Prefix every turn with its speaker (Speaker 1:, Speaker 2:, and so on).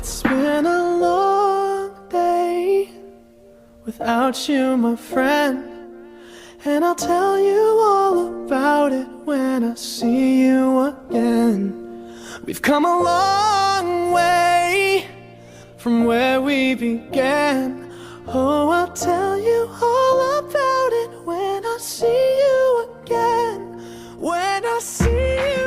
Speaker 1: It's been a long day without you, my friend, and I'll tell you all about it when I see you again. We've come a long way from where we began. Oh, I'll tell you all about it when I see you again. When I see you